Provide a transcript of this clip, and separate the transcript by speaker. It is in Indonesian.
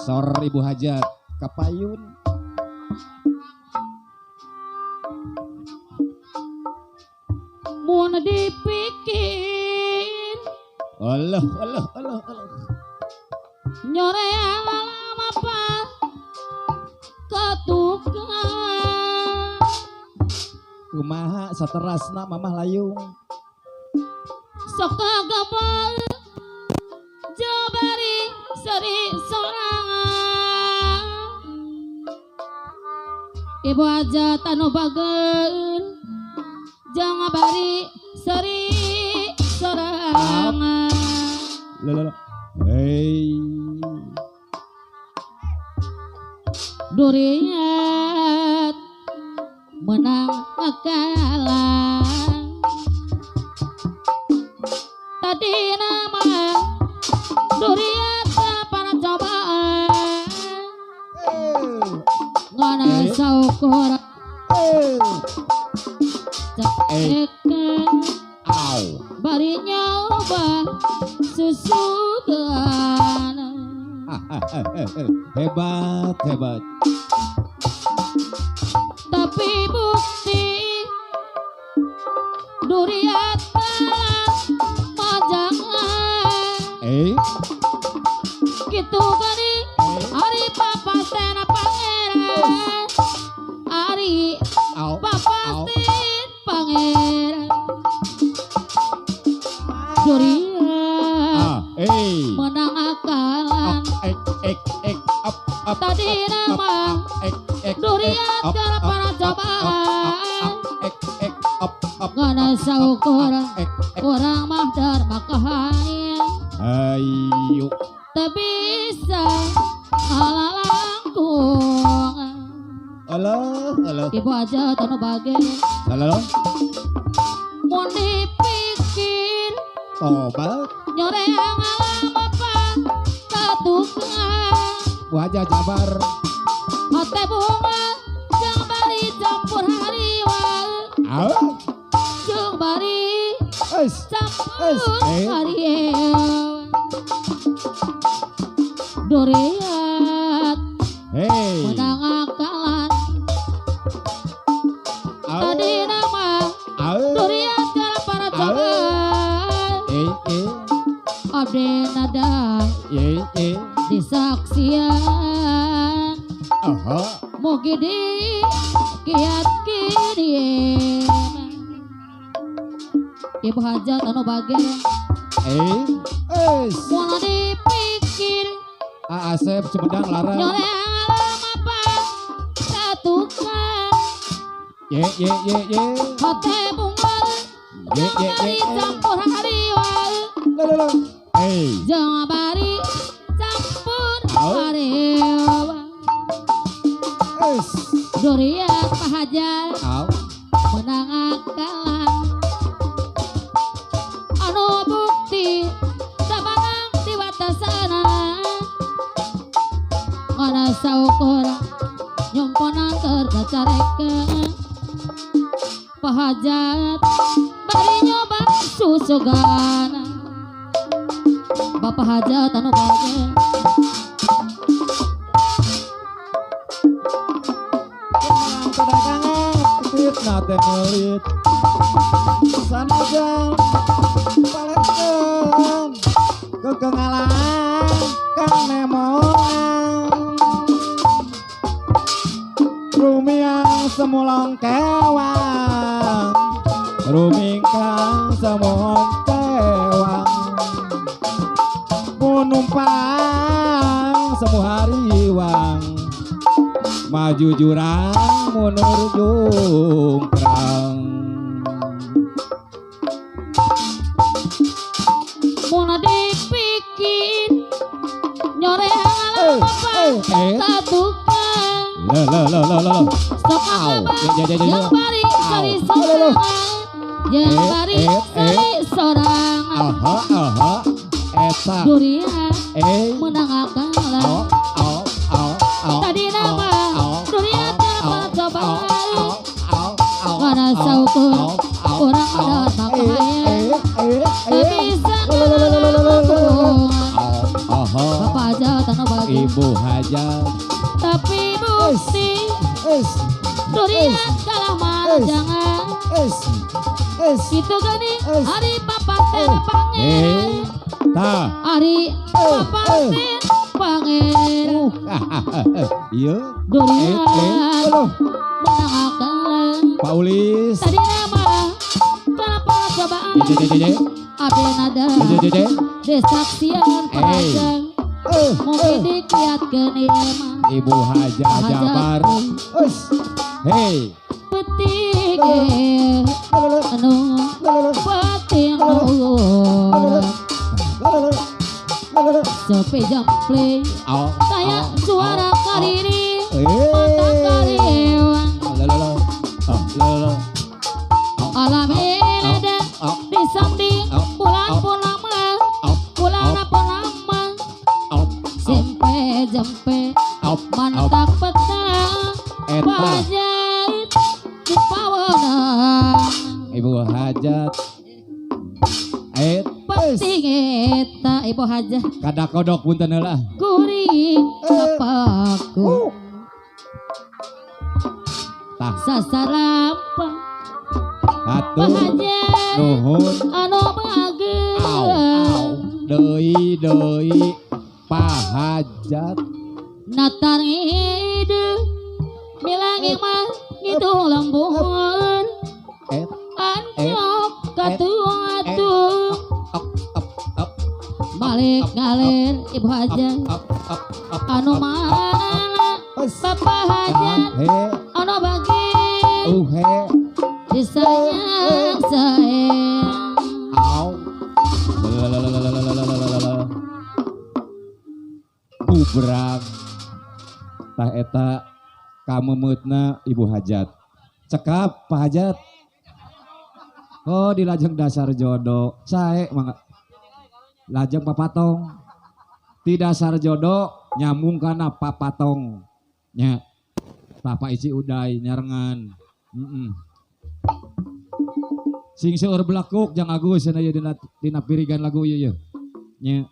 Speaker 1: Sor Ibu Hajat Kapayun.
Speaker 2: Mun dipikir
Speaker 1: Allah
Speaker 2: nyoreang alam apa ketukang
Speaker 1: kumaha saterasna Mamah Layung
Speaker 2: sok kagabal jabari seri sorangan Ibu aja tanu bageun jangan bari seri sorangan
Speaker 1: hei
Speaker 2: duriat menang kalah tadi nama duriat para cobaan ngana saukur cekekan bari nyoba susukan
Speaker 1: hebat
Speaker 2: tapi bukti duriat kalah majangan gitu gani hari papa sena pangeran hari papa sen pangeran duriat menang akalan tadi nama duriat gara para cobaan ngana saukur kurang mah dharma kahaya
Speaker 1: ayo
Speaker 2: tak bisa ngalalangkung
Speaker 1: Allah
Speaker 2: Ibu aja tanu bage
Speaker 1: halo
Speaker 2: mun dipikir
Speaker 1: tobat
Speaker 2: nyoreang alam apa ketukang
Speaker 1: wajah Jabar
Speaker 2: hote bunga jeung bari campur hariwang jeung bari campur hariwang duriat menang akalan tadi nama duriat gara para cobaan abdi nada disaksian mugi di kiat kini Ibu hajat anu bage mulai dipikir
Speaker 1: Asep Cemedang larang
Speaker 2: nyoreang alam apa ketukang hote bunga jeung bari campur hariwang jeung bari campur hariwang duriat pahajar menang akalan anu bukti sabanang di batasana ngana saukur nyomponan tergacareken pahajat bari nyoba susugana Bapak hajat anu bage
Speaker 1: nate melit sanajan paletkeun kekengalan kang nemoan rumiang semulong kewang rumingkang semulong kewang numpang semu hariwang maju jurang munur jungkrang
Speaker 2: mun dipikir nyoreang alam apa katukang
Speaker 1: le
Speaker 2: sok
Speaker 1: Au.
Speaker 2: abang
Speaker 1: Ya.
Speaker 2: jeung bari sari
Speaker 1: Au.
Speaker 2: sorang jeung bari
Speaker 1: Eh.
Speaker 2: sari sorang
Speaker 1: aha eta
Speaker 2: durian menangakan tadi nama durian telepon coba karena saukur orang ada makanya bisa bapak aja tanah bagi
Speaker 1: Ibu Hajat
Speaker 2: tapi bukti durian kalah mah jangan itu gani hari papa terpangeran hari papa terpangeran
Speaker 1: iya
Speaker 2: durian menangakan
Speaker 1: Paulis
Speaker 2: tadi nama kenapa cobaan ada nada desaksian perajang mungkin dikliatkan ilmu
Speaker 1: Ibu Hajat Jabar hei
Speaker 2: petik anu peting sepi jample kayak suara kariri mata kariwang alam ini di samping bulan purnama bulan purnama simpe jempe mantak petang pajait di pawana
Speaker 1: Ibu Hajat
Speaker 2: penting eta ibu hajat
Speaker 1: kada kodok punten heula
Speaker 2: kuring apaku
Speaker 1: tah
Speaker 2: sasarapa
Speaker 1: atuh
Speaker 2: hajat
Speaker 1: nuhun
Speaker 2: anu bageus
Speaker 1: deui Pak Hajat
Speaker 2: natar ide milangi mah ngidung lembur anyok katuatuh balik ngalir ibu hajat anu mana bapak hajat anu bagi disayang sayang
Speaker 1: bubrag tah eta kamemeutna Ibu Hajat cekap Pak Hajat oh di lajeng dasar jodoh sae mangga lajeng papatong di dasar jodoh nyambung kana papatong nya Papa isi uday nyarengan sing seueur belakuk jang Agus cenah dina pirigan lagu ieu nya